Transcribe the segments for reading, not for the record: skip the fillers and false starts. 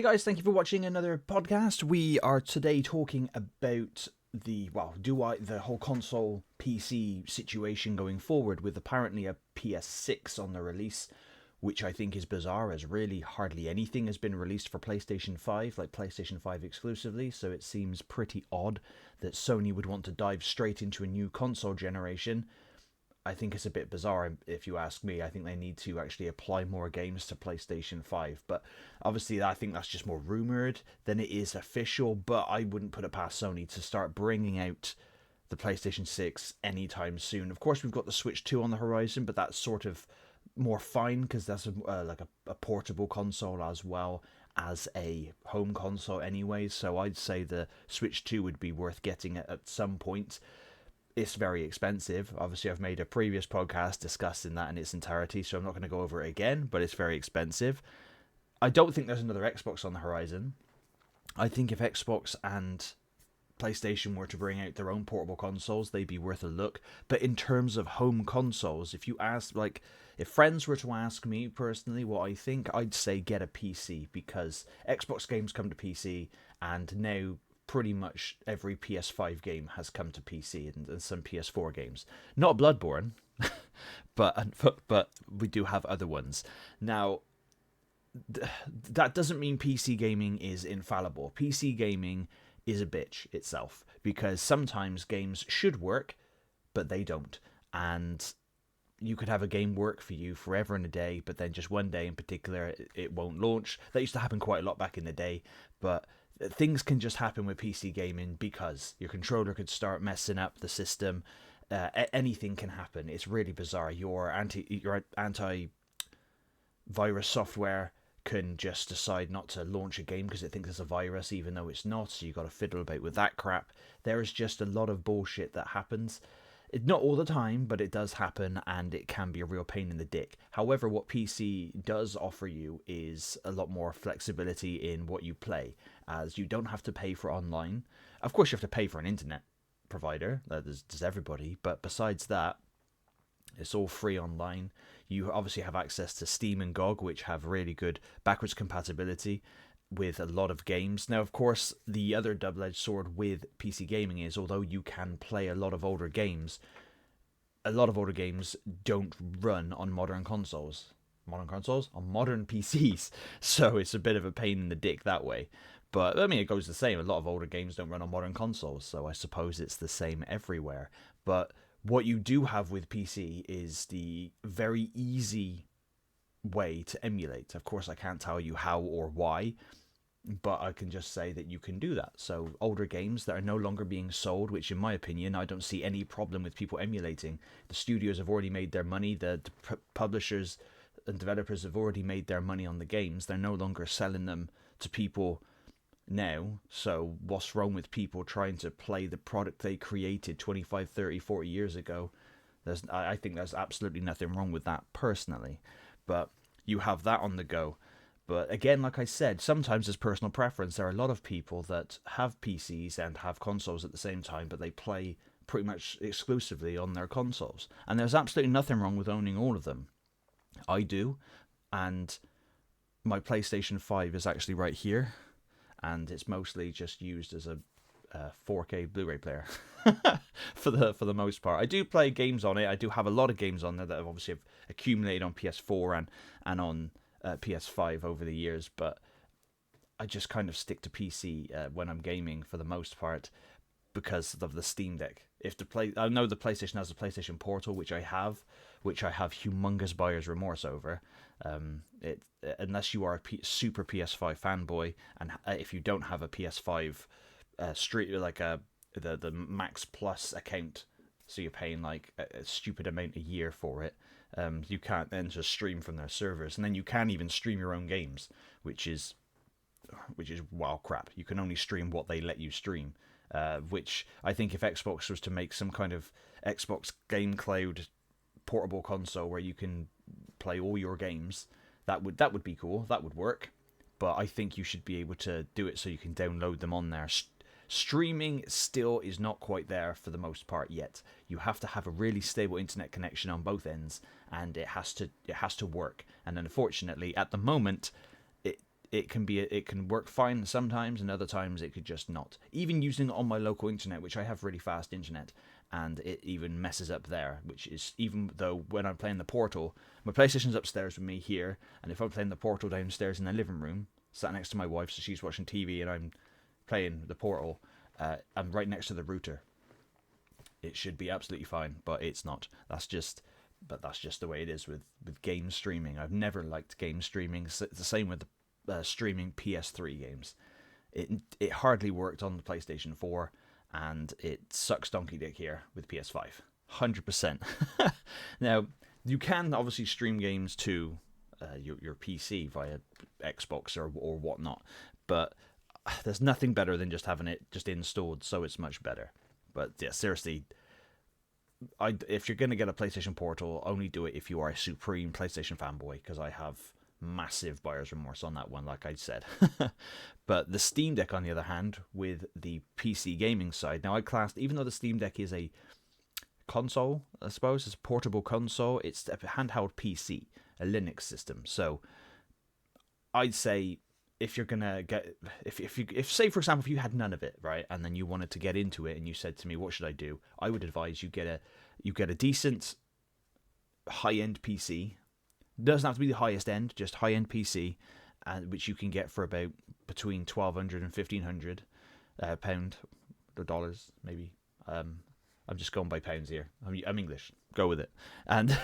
guys, thank you for watching another podcast. We are today talking about the whole console PC situation going forward, with apparently a PS6 on the release, which I think is bizarre, as really hardly anything has been released for PlayStation 5, like PlayStation 5 exclusively, so it seems pretty odd that Sony would want to dive straight into a new console generation. I think it's a bit bizarre, if you ask me. I think they need to actually apply more games to PlayStation 5. But obviously, I think that's just more rumoured than it is official. But I wouldn't put it past Sony to start bringing out the PlayStation 6 anytime soon. Of course, we've got the Switch 2 on the horizon, but that's sort of more fine because that's a portable console as well as a home console anyway. So I'd say the Switch 2 would be worth getting at some point. It's very expensive. Obviously, I've made a previous podcast discussing that in its entirety, so I'm not going to go over it again, but it's very expensive. I don't think there's another Xbox on the horizon. I think if Xbox and PlayStation were to bring out their own portable consoles, they'd be worth a look. But in terms of home consoles, if you ask, if friends were to ask me personally what I think, I'd say get a PC, because Xbox games come to PC, and now pretty much every PS5 game has come to PC, and some PS4 games. Not Bloodborne, but we do have other ones. Now, that doesn't mean PC gaming is infallible. PC gaming is a bitch itself, because sometimes games should work, but they don't. And you could have a game work for you forever and a day, but then just one day in particular, it won't launch. That used to happen quite a lot back in the day, but things can just happen with PC gaming because your controller could start messing up the system. Anything can happen. It's really bizarre. Your anti-virus software can just decide not to launch a game because it thinks it's a virus, even though it's not. So you got to fiddle about with that crap. There is just a lot of bullshit that happens. Not all the time, but it does happen, and it can be a real pain in the dick. However, what PC does offer you is a lot more flexibility in what you play, as you don't have to pay for online. Of course, you have to pay for an internet provider, does everybody, but besides that, it's all free online. You obviously have access to Steam and GOG, which have really good backwards compatibility with a lot of games. Now, of course, the other double-edged sword with PC gaming is, although you can play a lot of older games don't run on modern consoles. On modern PCs. So it's a bit of a pain in the dick that way. But, I mean, it goes the same. A lot of older games don't run on modern consoles, so I suppose it's the same everywhere. But what you do have with PC is the very easy way to emulate. Of course, I can't tell you how or why, but I can just say that you can do that. So older games that are no longer being sold, which in my opinion, I don't see any problem with people emulating. The studios have already made their money. The publishers and developers have already made their money on the games. They're no longer selling them to people now. So what's wrong with people trying to play the product they created 25, 30, 40 years ago? I think there's absolutely nothing wrong with that personally. But you have that on the go. But again, like I said, sometimes it's personal preference. There are a lot of people that have PCs and have consoles at the same time, but they play pretty much exclusively on their consoles. And there's absolutely nothing wrong with owning all of them. I do, and my PlayStation 5 is actually right here, and it's mostly just used as a 4K Blu-ray player for the most part. I do play games on it. I do have a lot of games on there that have obviously accumulated on PS4 and on PS5 over the years, but I just kind of stick to PC when I'm gaming for the most part because of the Steam Deck. I know the PlayStation has a PlayStation Portal, which I have humongous buyer's remorse over. Unless you are a super PS5 fanboy, and if you don't have a PS5 the Max Plus account, so you're paying like a stupid amount a year for it. You can't then just stream from their servers, and then you can't even stream your own games, which is wild crap. You can only stream what they let you stream, which I think if Xbox was to make some kind of Xbox Game Cloud portable console where you can play all your games, that would be cool. That would work, but I think you should be able to do it so you can download them on there. Streaming still is not quite there for the most part yet. You have to have a really stable internet connection on both ends, and it has to work. And unfortunately, at the moment, it can work fine sometimes, and other times it could just not. Even using it on my local internet, which I have really fast internet, and it even messes up there, which is, even though when I'm playing the Portal, my PlayStation's upstairs with me here, and if I'm playing the Portal downstairs in the living room, sat next to my wife, so she's watching TV and I'm playing the Portal, I'm right next to the router. It should be absolutely fine, but it's not. That's just the way it is with game streaming. I've never liked game streaming. It's the same with streaming PS3 games. It hardly worked on the PlayStation 4, and it sucks donkey dick here with PS5. 100%. Now, you can obviously stream games to your PC via Xbox or whatnot, but there's nothing better than just having it just installed, so it's much better. But yeah, seriously, if you're going to get a PlayStation Portal, only do it if you are a supreme PlayStation fanboy, because I have massive buyer's remorse on that one, like I said. But the Steam Deck, on the other hand, with the PC gaming side, now I classed, even though the Steam Deck is a console, I suppose, it's a portable console, it's a handheld PC, a Linux system. So I'd say if you're gonna get, if say for example, if you had none of it, right, and then you wanted to get into it, and you said to me, what should I do? I would advise you get a decent high-end PC. Doesn't have to be the highest end, just high-end PC, which you can get for about between £1,200 and £1,500 or dollars, maybe. I'm just going by pounds here. I'm English. Go with it. And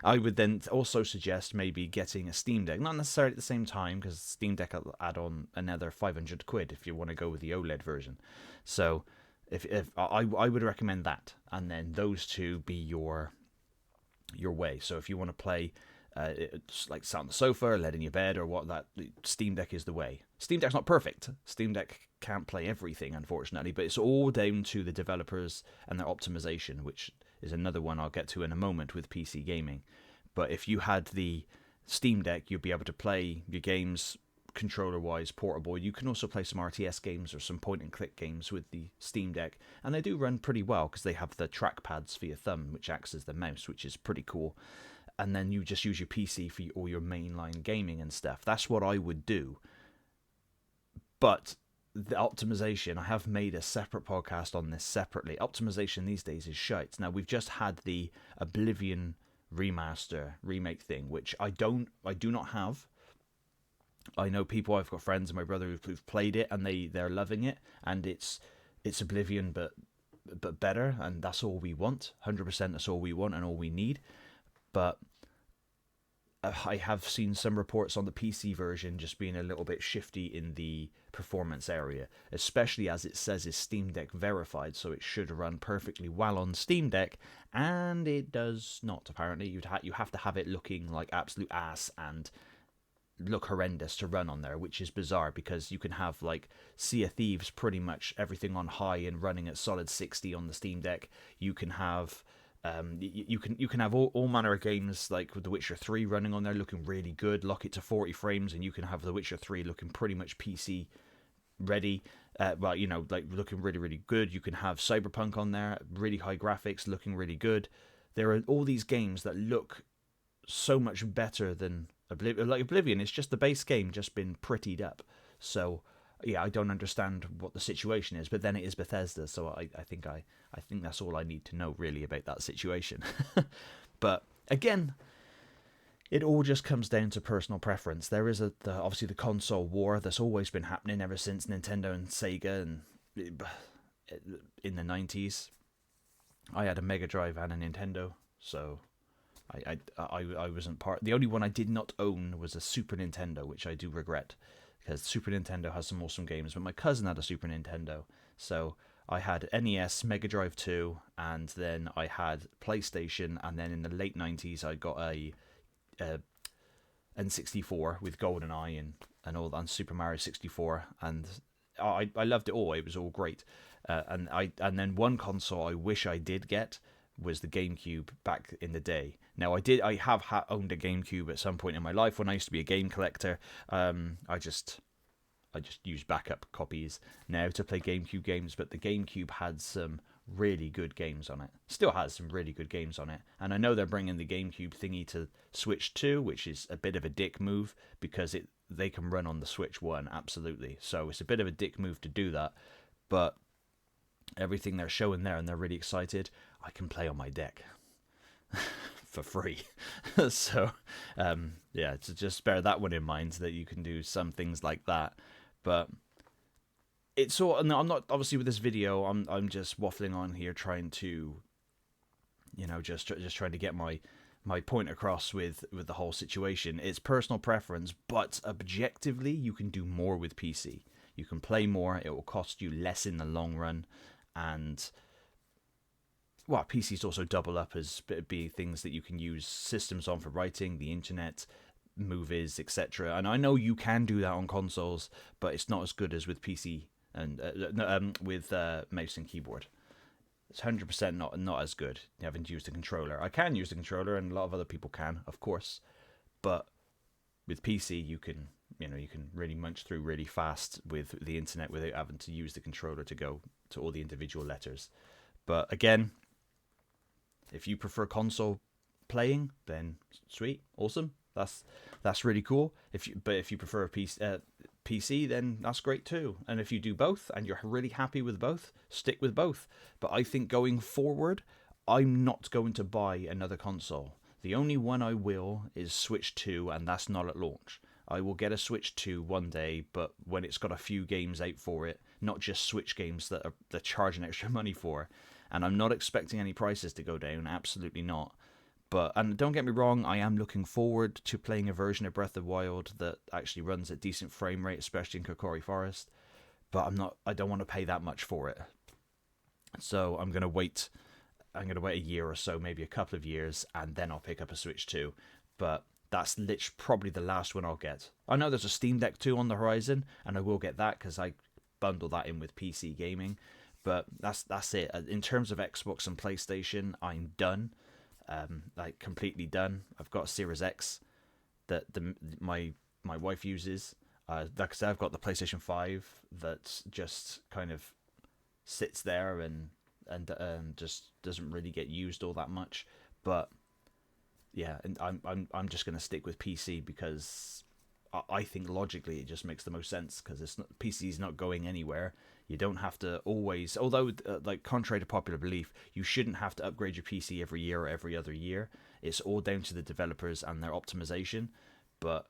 I would then also suggest maybe getting a Steam Deck. Not necessarily at the same time, because Steam Deck will add on another £500 if you want to go with the OLED version. So if I would recommend that, and then those two be your way. So if you want to play like sat on the sofa or led in your bed or what, that Steam Deck is the way. Steam Deck's not perfect. Steam Deck can't play everything, unfortunately, but it's all down to the developers and their optimization, which is another one I'll get to in a moment with PC gaming. But if you had the Steam Deck, you'd be able to play your games controller-wise, portable. You can also play some RTS games or some point-and-click games with the Steam Deck, and they do run pretty well because they have the trackpads for your thumb, which acts as the mouse, which is pretty cool. And then you just use your PC for all your mainline gaming and stuff. That's what I would do. But the optimization, I have made a separate podcast on this separately. Optimization these days is shite. Now, we've just had the Oblivion remake thing, which I do not have. I know people, I've got friends and my brother who've played it, and they're loving it, and it's Oblivion but better, and that's all we want. 100% that's all we want and all we need. But I have seen some reports on the PC version just being a little bit shifty in the performance area, especially as it says it's Steam Deck verified, so it should run perfectly well on Steam Deck, and it does not, apparently. You have to have it looking like absolute ass and look horrendous to run on there, which is bizarre, because you can have like Sea of Thieves pretty much everything on high and running at solid 60 on the Steam Deck. You can have you can have all manner of games like with The Witcher 3 running on there looking really good, lock it to 40 frames, and you can have The Witcher 3 looking pretty much PC ready, well, you know, like looking really, really good. You can have Cyberpunk on there, really high graphics, looking really good. There are all these games that look so much better than Oblivion. Like Oblivion, it's just the base game just been prettied up. So yeah, I don't understand what the situation is, but then it is Bethesda, so I think that's all I need to know really about that situation. But again, it all just comes down to personal preference. There is obviously the console war that's always been happening ever since Nintendo and Sega, and in the 90s. I had a Mega Drive and a Nintendo, so I wasn't part. The only one I did not own was a Super Nintendo, which I do regret, because Super Nintendo has some awesome games, but my cousin had a Super Nintendo, so I had NES, Mega Drive 2, and then I had PlayStation, and then in the late 90s I got a N64 with GoldenEye and all that, and Super Mario 64, and I loved it all. It was all great, and then one console I wish I did get was the GameCube back in the day. Now I have owned a GameCube at some point in my life when I used to be a game collector. I just use backup copies now to play GameCube games, but the GameCube had some really good games on it. Still has some really good games on it. And I know they're bringing the GameCube thingy to Switch 2, which is a bit of a dick move, because they can run on the Switch 1, absolutely. So it's a bit of a dick move to do that, but everything they're showing there, and they're really excited, I can play on my deck for free. So yeah, to just bear that one in mind, that you can do some things like that. But it's all, no, I'm not, obviously with this video, I'm just waffling on here, trying to, just trying to get my point across with the whole situation. It's personal preference, but objectively, you can do more with PC. You can play more. It will cost you less in the long run, and well, PCs also double up as being things that you can use systems on for writing, the internet, movies, etc. And I know you can do that on consoles, but it's not as good as with PC and with mouse and keyboard. It's 100% not as good having to use the controller. I can use the controller, and a lot of other people can, of course, but with PC you can really munch through really fast with the internet without having to use the controller to go to all the individual letters. But again, if you prefer console playing, then sweet, awesome. That's really cool. If you prefer a PC, then that's great too. And if you do both and you're really happy with both, stick with both. But I think going forward, I'm not going to buy another console. The only one I will is Switch 2, and that's not at launch. I will get a Switch 2 one day, but when it's got a few games out for it, not just Switch games that they're charging extra money for. And I'm not expecting any prices to go down, absolutely not. And don't get me wrong, I am looking forward to playing a version of Breath of the Wild that actually runs at decent frame rate, especially in Kokiri Forest. But I don't want to pay that much for it. So I'm gonna wait a year or so, maybe a couple of years, and then I'll pick up a Switch 2. But that's literally probably the last one I'll get. I know there's a Steam Deck 2 on the horizon, and I will get that because I bundle that in with PC gaming. But that's it. In terms of Xbox and PlayStation, I'm done. Like completely done. I've got a Series X that my wife uses. Like I said, I've got the PlayStation 5 that just kind of sits there and just doesn't really get used all that much. But yeah, and I'm just gonna stick with PC because I think logically it just makes the most sense, because PC's not going anywhere. You don't have to always, although like contrary to popular belief, you shouldn't have to upgrade your PC every year or every other year. It's all down to the developers and their optimization. But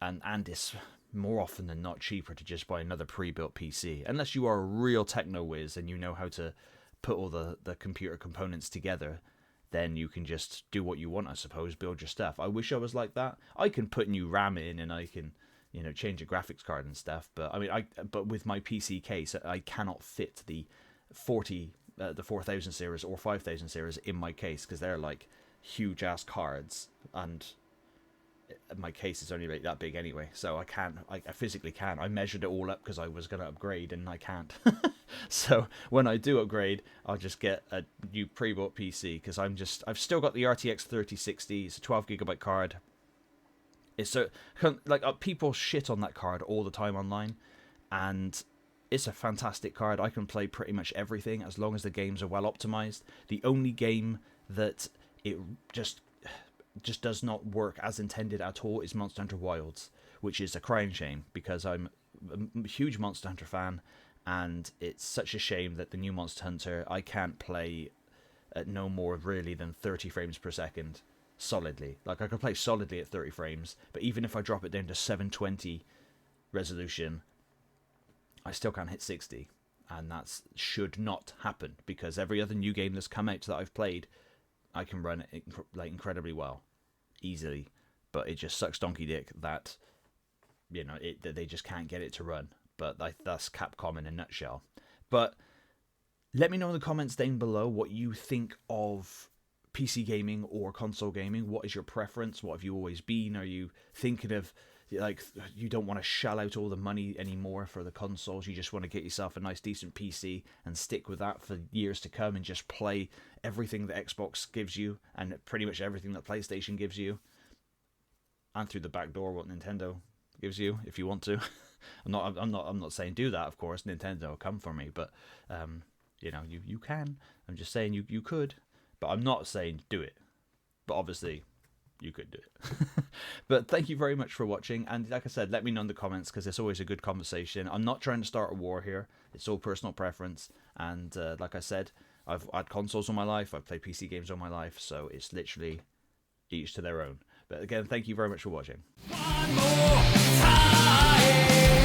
and it's more often than not cheaper to just buy another pre-built PC, unless you are a real techno whiz and you know how to put all the computer components together. Then you can just do what you want, I suppose, build your stuff. I wish I was like that. I can put new RAM in, and I can, change a graphics card and stuff. But I mean, but with my PC case, I cannot fit the 4000 series or 5000 series in my case, because they're like huge ass cards, and my case is only like that big anyway. So I physically can't. I measured it all up because I was going to upgrade, and I can't. So when I do upgrade, I'll just get a new pre-bought PC, because I've still got the RTX 3060. It's a 12GB card. It's people shit on that card all the time online, and it's a fantastic card. I can play pretty much everything as long as the games are well optimized. The only game that it just does not work as intended at all is Monster Hunter Wilds, which is a crying shame, because I'm a huge Monster Hunter fan, and it's such a shame that the new Monster Hunter, I can't play at no more really than 30 frames per second solidly. Like, I can play solidly at 30 frames, but even if I drop it down to 720 resolution, I still can't hit 60, and that should not happen, because every other new game that's come out that I've played, I can run it like incredibly well, easily. But it just sucks donkey dick that that they just can't get it to run. But that's Capcom in a nutshell. But let me know in the comments down below what you think of PC gaming or console gaming. What is your preference? What have you always been? Are you thinking of, like, you don't want to shell out all the money anymore for the consoles, you just want to get yourself a nice decent PC and stick with that for years to come and just play everything that Xbox gives you and pretty much everything that PlayStation gives you, and through the back door what Nintendo gives you if you want to. I'm not saying do that, of course. Nintendo will come for me, but you can. I'm just saying you could, but I'm not saying do it. But obviously, you could do it. But thank you very much for watching, and like I said, let me know in the comments, because it's always a good conversation. I'm not trying to start a war here. It's all personal preference, and like I said, I've had consoles all my life, I've played PC games all my life, so it's literally each to their own. But again, thank you very much for watching. One more time.